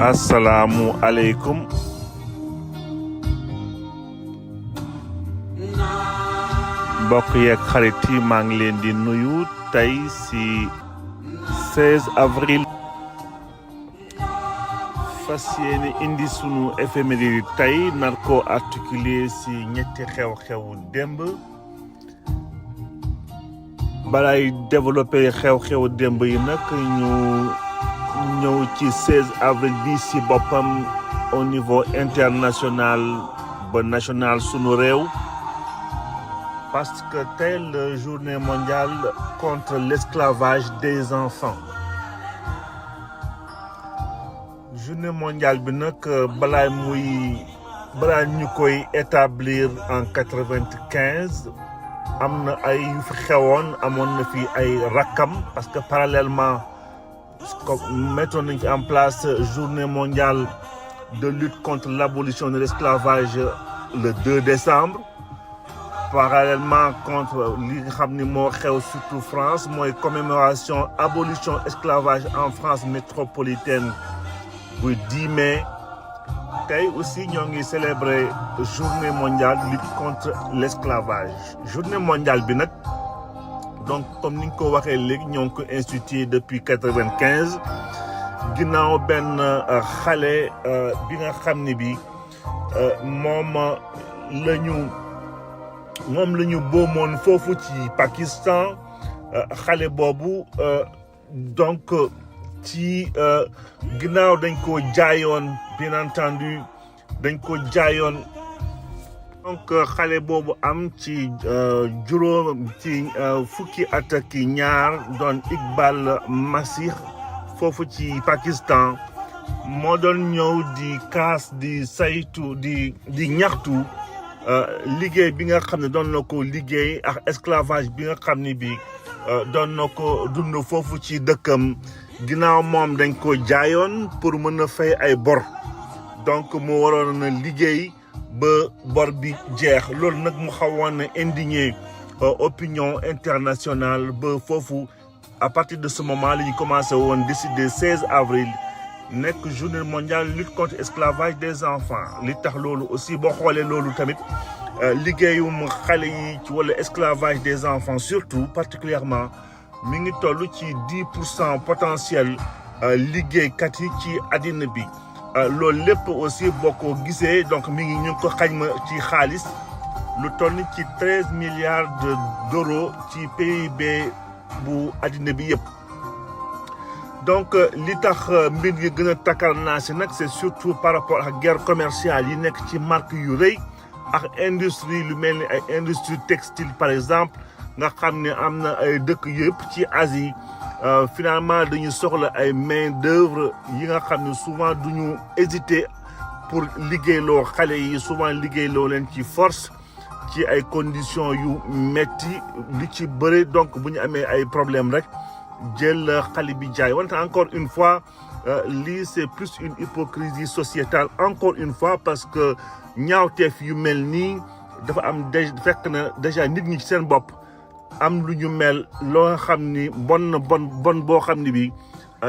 Assalamu alaikum. Mbokk yeeg xarit yi maa ngi leen di nuyu tey ci 16 avril fas yéene indi sunu éphéméride tey nar ko articuler ci ñetti xew-xewu démb. balay développé xew-xewu démb yi nag ñu ñëw ci 16 avril bi ci boppam au niveau international ba national sunu réew. parce que tey la journée mondiale contre l'esclavage des enfants. journée mondiale bi nag balaa ñu koy établir en 95 am na ay yu fi xewoon amoon na fi ay rakkam parce que parallèlement mettoon nañ fi en place journée mondiale de lutte contre l'abolition de l'esclavage le 2 décembre. parallèlement contre li nga xam ni moo xew surtout France mooy commémoration abolition esclavage en France métropolitaine bu 10 mai. tey aussi ñoo ngi célébrer journée mondiale lutte contre l'esclavage. journée mondiale bi nag donc comme ni nga ko waxee léegi ñoo ngi ko institué depuis 95 ginnaaw benn xale bi nga xam ni bi moom la ñu boomoon foofu ci Pakistan. xale boobu donc ci ginnaaw dañ ko jaayoon bien entendu dañ ko jaayoon donc xale boobu am ci fukki at ak ñaar doon Iqbal Masih foofu ci Pakistan moo doon ñëw di kaas di saytu di ñaxtu liggéey bi nga xam ne doon na ko liggéey ak esclavage bi nga xam ne bi doon na ko dund foofu ci dëkkam ginnaaw moom dañ ko jaayoon pour mën a fay ay bor donc mu waroon na liggéey ba bor bi jeex loolu nag mu xawoon na indigné opinion internationale ba foofu à partir de ce moment la ñu commencé woon décider 16 avril nekk journée mondiale lutte contre esclavage des enfants. li tax loolu aussi boo xoolee loolu tamit liggéeyum xale yi ci wala esclavage des enfants surtout particulièrement mi ngi toll ci 10% potentiel liggéeykat yi ci àddina bi. loolu lépp aussi boo ko gisee donc mi ngi ñu ko xayma ci xaalis lu toll ci 13 milliards d'euros ci PIB bu àddina bi yëpp. donc li tax mbir yi gën a takkar naa si nag c'est surtout par rapport ak guerre commerciale yi nekk ci marque yu rëy ak industrie lu mel ni ay industrie textile par exemple nga xam ne am na ay dëkk yëpp ci Asie finalement dañu soxla ay main d'œuvre yi nga xam ne souvent duñu hésiter pour liggéeyloo xale yi souvent liggéeyloo leen ci force ci ay conditions yu metti li ci bëri donc bu ñu amee ay problème rek jël xale bi jaay wante encore une fois lii c'est plus une hypocrisie sociétale encore une fois parce que ñaawteef yu mel nii dafa am fekk na déjà nit ñi ci seen bopp am lu ñu mel loo xam ni bon boo xam ni bi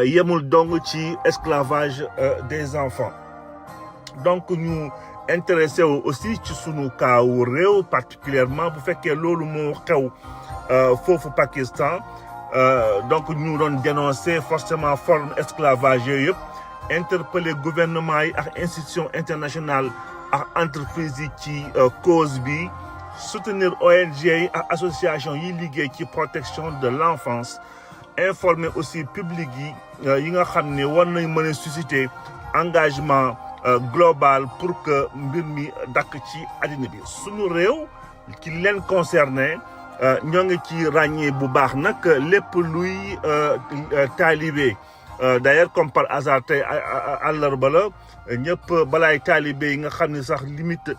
yemul dong ci esclavage des enfants. donc ñu intéressé wu aussi ci sunu kaawu réew particulièrement bu fekkee loolu moo xew foofu Pakistan. donc ñu doon dénoncer forcément forme esclavage yooyu yëpp interpeller gouvernement yi ak institution internationale ak entreprise yi ci cause bi soutenir ONG yi ak association yi liggéey ci protection de l'enfance informer aussi public yi nga xam ne war nañ mën a susciter engagement global pour que mbir mi dakk ci àddina bi. sunu réew ki leen concerné ñoo ngi ci ràññee bu baax nag lépp luy taalibe d'ailleurs comme par hasard tey àllarba la ñëpp balaay taalibe yi nga xam ne sax limite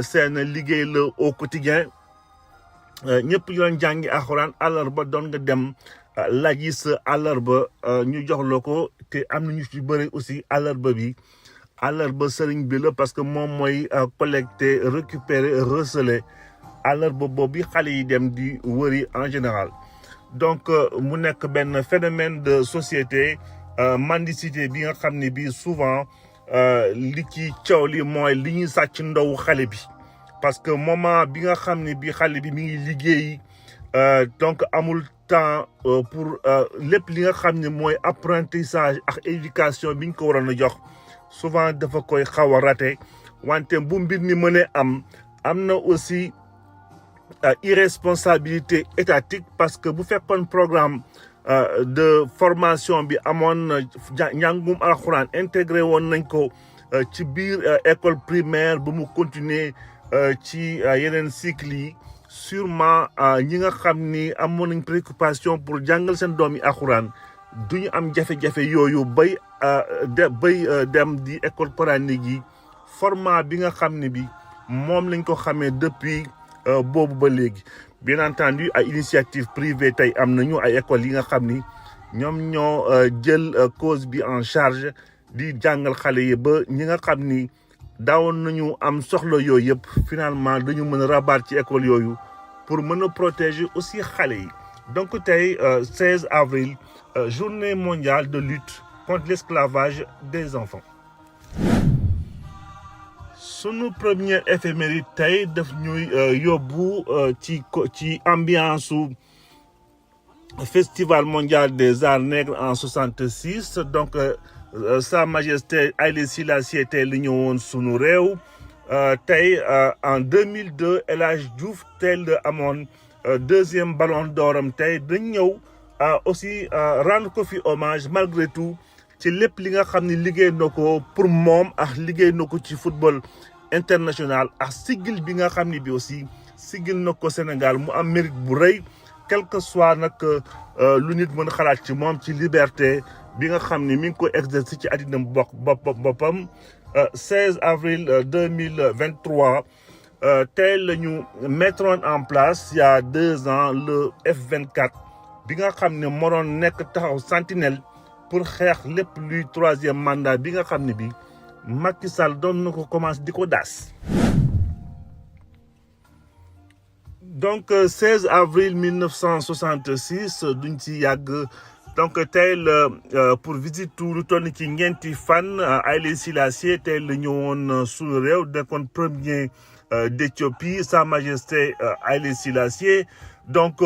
seen liggéey la au quotidien ñëpp ñu doon jàngi alxuraan àllarba doon nga dem laaj yi sa àllarba ñu jox la ko te am na ñu ci bëri aussi àllarba sëriñ bi la parce que moom mooy collecter récupérer receler àllarba boobu xale yi dem di wëri en général. donc mu nekk benn phénomène de société mendicité bi nga xam ne bii souvent li ci coow li mooy li ñuy sàcc ndawu xale bi parce que moment bi nga xam ne bii xale bi mi ngi liggéey donc amul temps pour lépp li nga xam ne mooy apprentissage ak éducation bi ñu ko waroon a jox souvent dafa koy xaw a raté wante bu mbir mi mënee am na aussi irresponsabilité étatique parce que bu fekkoon programme de formation bi amoon njàngum alxuraan intégré woon nañ ko ci biir école primaire bu mu continuer ci yeneen cycle yi sûrement ñi nga xam ni amoon nañ préoccupation pour jàngal seen doom yi alxuraan duñu am jafe-jafe yooyu bay dem di école coranique yi format bi nga xam ne bi moom lañ ko xamee depuis boobu ba léegi bien entendu ay initiative privée tey am nañu ay écoles yi nga xam ni ñoom ñoo jël cause bi en charge di jàngal xale yi ba ñi nga xam ni daawoon nañu am soxla yooyu yëpp finalement dañu mën a rabaat ci école yooyu pour mën a protéger aussi xale yi donc tey 16 avril journée mondiale de lutte contre l'esclavage des enfants. Sunu premier éphéméride tey daf ñuy yóbbu ci ambiance su festival mondial des arts nègres en 66 donc Sa Majesté Haïlé Sélassié tey li ñëwoon sunu réew tey en 2002 El Hadj Diouf tey la amoon deuxième ballon d'or am tey dañ ñëw aussi rendre ko fi hommage malgré tout ci lépp li nga xam ne liggéey na ko pour moom ak liggéey na ko ci football international ak sigil bi nga xam ne bi aussi sigil na ko Sénégal mu am mérite bu rëy quel que soit nag lu nit mën a xalaat ci moom ci liberté bi nga xam ne mi ngi ko exercer ci àddina boppam 16 avril 2023 tey la ñu mettroon en place il y a 2 ans le F24 bi nga xam ne moo doon nekk taxaw sentinelle pour xeex lépp luy troisième mandat bi nga xam ne bi Macky Sall doon na ko commencé di ko daas. donc 16 avril 1966 duñ ci yàgg donc tey la pour visite tout lu toll ci ñeenti fan Haïlé Sélassié tey la ñëwoon suñu réew nekkoon premier d'Éthiopie Sa Majesté Haïlé Sélassié donc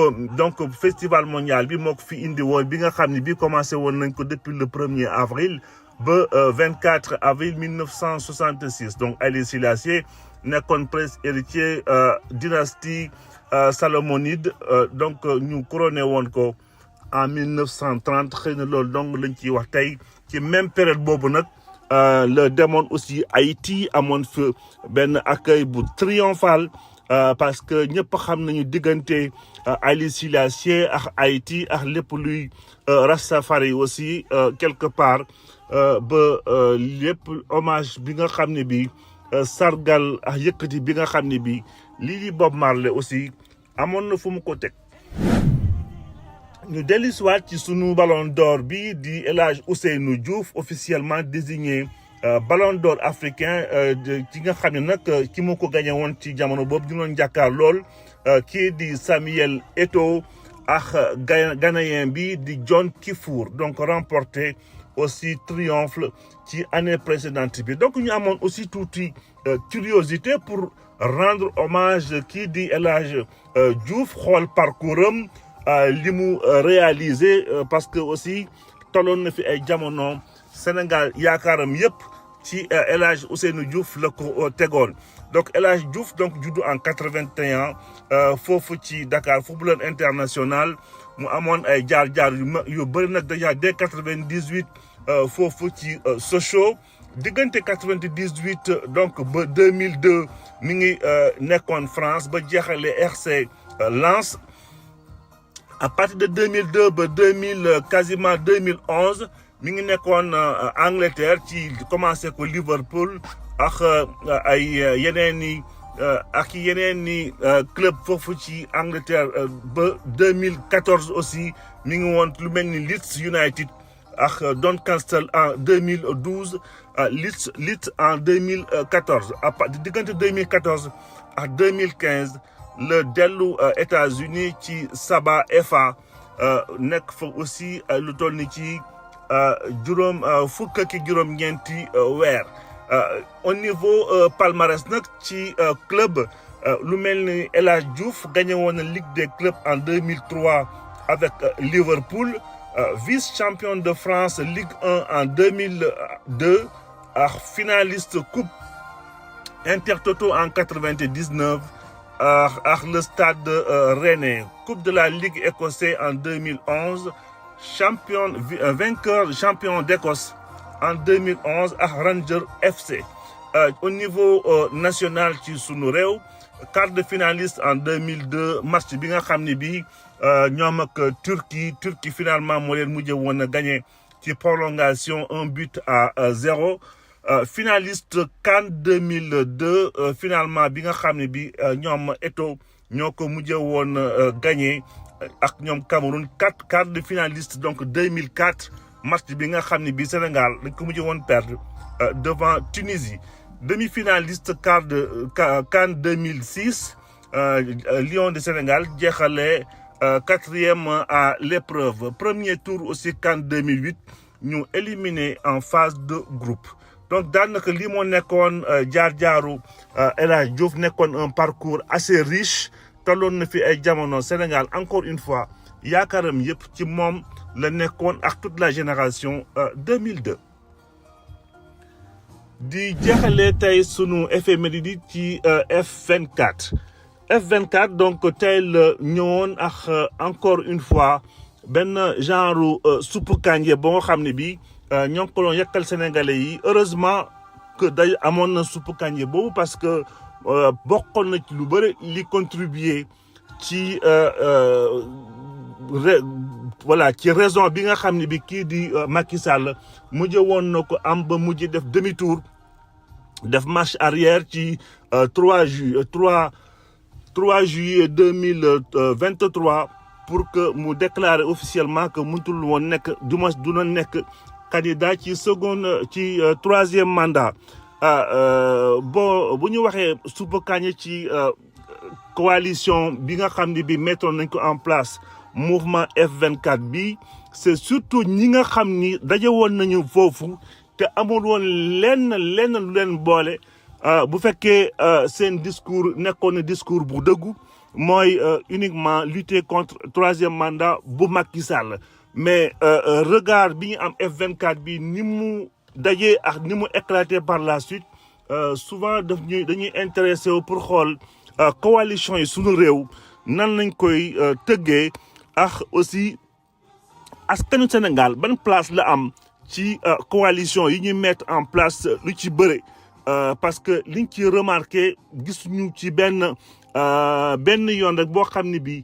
festival mondial bi moo ko fi indi woon bi nga xam ne bi commencé woon nañ ko depuis le 1er avril ba 24 avril 1966 donc Haïlé Sélassié nekkoon prince héritier dynastie Salomonide donc ñu couronné woon ko en 1930 xëy na loolu donc lañ ciy wax tey ci même période boobu nag la demoon aussi Haïti amoon fi benn accueil bu triomphal parce que ñëpp xam nañu diggante Haïlé Sélassié ak Haïti ak lépp luy Rastafari aussi quelque part ba lépp hommage bi nga xam ne bi sargal ak yëkkati bi nga xam ne bi lii di Bob Marley aussi amoon na fu mu ko teg. ñu dellu si waat ci sunu ballon d'or bi di El Hadj Ousseynou Diouf officiellement désigné ballon d'or africain ci nga xam ne nag ki moo ko gagné woon ci jamono boobu di doon jàkkaar lool kii di Samuel Eto'o ak Ghanéen bi di John Kiffour donc remporté aussi triomphe ci année précédente bi donc ñu amoon aussi tuuti curiosité pour rendre hommage kii di El Hadj Diouf xool parcours am li mu réalisé parce que aussi tolloon na fi ay jamono Sénégal yaakaaram yëpp ci El Hadj Ousseynou Diouf la ko tegoon donc El Hadj Diouf donc juddu en 81 foofu ci Dakar footballeur international mu amoon ay jaar-jaar yu bëri nag déjà dès 98 foofu ci Sochaux diggante 98 donc ba 2002 mi ngi nekkoon France ba jeexale RC Lens. À partir de 2002 ba quasiment 2011 mi ngi nekkoon Angleterre ci commencé ko Liverpool ak ay yeneen i club foofu ci Angleterre ba 2014 aussi mi ngi woon lu mel ni Leeds United ak Doncaster en 2012 Leeds en 2014 à partir diggante 2014 ak 2015. le dellu États-Unis ci Saba FA nekk fa aussi lu toll ni ci juróom fukk ak juróom-ñeenti weer au niveau palmarès nag ci club lu mel ni El Hadj Diouf gagné woon na Ligue des clubs en 2003 avec Liverpool vice-champion de France Ligue 1 en 2002 ak finaliste coupe Intertoto en 99 ak le Stade Rennais coupe de la Ligue écossaise en 2011 vainqueur champion d'Écosse en 2011 ak Rangers FC au niveau national ci sunu réew quart de finaliste en 2002 match bi nga xam ne bii ñoom ak Turquie finalement moo leen mujjee woon a gagné ci prolongation 1-0 finaliste CAN 2002 finalement bi nga xam ne bii ñoom Eto'o ñoo ko mujjee woon gagné ak ñoom Cameroun quart de finaliste donc 2004 match bi nga xam ne bii Sénégal dañ ko mujjee woon perdre devant Tunisie. Demi-finaliste CAN 2006 Lions de Sénégal jeexale quatrième à l'épreuve premier tour aussi CAN 2008 ñu éliminé en phase de groupe donc daanaka lii moo nekkoon jaar-jaaru El Hadj Diouf nekkoon un parcours assez riche tolloon na fi ay jamono Sénégal encore une fois yaakaaram yëpp ci moom la nekkoon ak toute la génération 2002. di jeexalee tey sunu éphéméride ci F24 F24 donc tey la ñëwoon ak encore une fois benn genre suppu kànja boo nga xam ne bii ñoo ngi ko doon yekkal sénégalais yi heureusement que day amoon na suppu kànja boobu parce que bokkoon na ci lu bëri li contribuer ci voilà ci raison bi nga xam ne bi kii di Macky Sall mujj woon na ko am ba mujj def demi tour def marche arrière ci 3 juillet 2023 pour que mu déclarer officiellement que mënatul woon nekk du na nekk candidat ci troisième mandat bon bu ñu waxee suppu kànja ci coalition bi nga xam ne bi mettoon nañ ko en place mouvement F24 bi c'est surtout ñi nga xam ni daje woon nañu foofu te amul woon lenn lu leen boole bu fekkee seen discours nekkoon na discours bu dëggu mooy uniquement lutter contre troisième mandat bu Macky Sall mais regard bi ñu am F24 bi ni mu dajee ak ni mu éclaté par la suite souvent dañuy intéressé wu pour xool coalition yi suñu réew nan lañ koy tëggee ak aussi askanu Sénégal ban place la am ci coalition yi ñuy mettre en place lu ci bëre parce que liñ ci remarqué gisuñu ci benn yoon rek boo xam ne bi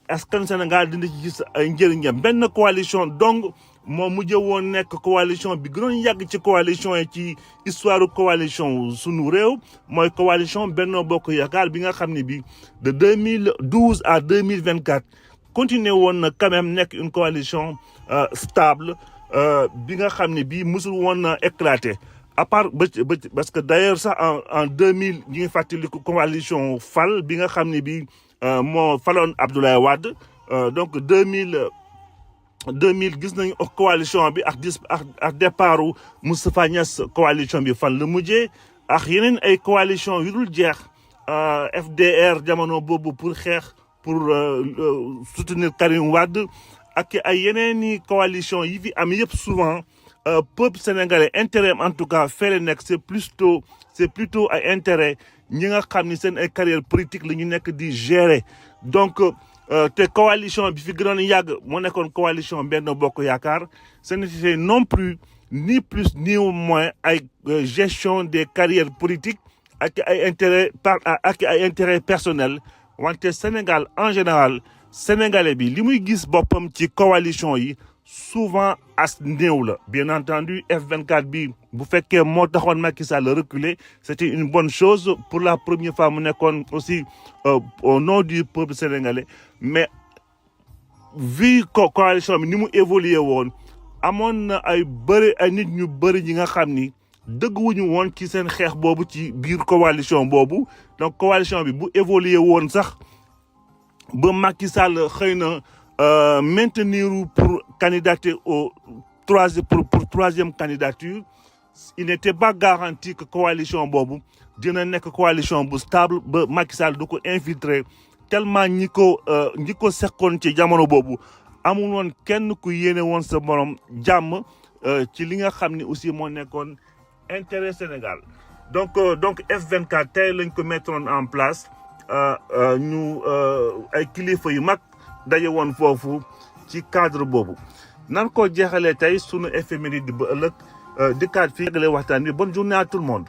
askanu Sénégal dina ci gis ay njëriñam benn coalition donc moo mujj woon nekk coalition bi gënoon yàgg ci coalition yi ci histoire coalition sunu réew mooy coalition Benno Bokk Yaakaar bi nga xam ne bi de 2012 à 2024 continuer woon na quand même nekk une coalition stable bi nga xam ne bii musul woon na éclater à part parce que d'ailleurs sax en 2000 ñu ngi fàttaliku coalition Fal bi nga xam ne bii moo faloon Abdoulaye Wade donc 2000 gis nañu coalition bi ak départu Moustapha Niasse coalition bi fan la mujjee ak yeneen ay coalition yu dul jeex FDR jamono boobu pour xeex pour soutenir Karim Wade ak ay yeneen i coalition yi fi am yëpp souvent peuple sénégalais intérêt en tout cas fele nekk c'est plutôt ay intérêt ñi nga xam ni seen ay carrière politique la ñu nekk di gérer donc te coalition bi fi gënoon yàgg moo nekkoon coalition Benno Bokk Yaakaar ce n'était non plus ni plus ni moins ay gestion des carrières politiques ak ay intérêt personnel wante Sénégal en général sénégalais bi li muy gis boppam ci coalition yi souvent as néew la bien entendu F24 bi bu fekkee moo taxoon Macky Sall reculer c'était une bonne chose pour la première fois mu nekkoon aussi au nom du peuple sénégalais mais vu coalition bi ni mu évolué woon amoon na ay nit ñu bëri ñi nga xam ni dëgguwuñu woon ci seen xeex boobu ci biir coalition boobu donc coalition bi bu évolué woon sax ba Macky Sall xëy na maintenir pour candidater au troisième candidature il n'était pas garanti que coalition boobu dina nekk coalition bu stable ba Macky Sall du ko infiltrer tellement ñi ko seqoon ci jamono boobu amul woon kenn ku yéene woon sa morom jàmm ci li nga xam ni aussi moo nekkoon intérêt Sénégal donc F24 tey lañ ko mettre en place ñu ay kilifa yu mag daje woon foofu ci cadre boobu nan ko jeexalee tey sunu éphéméride ba ëllëg dikkaat fii gale waxtaan bi bonne journée à tout le monde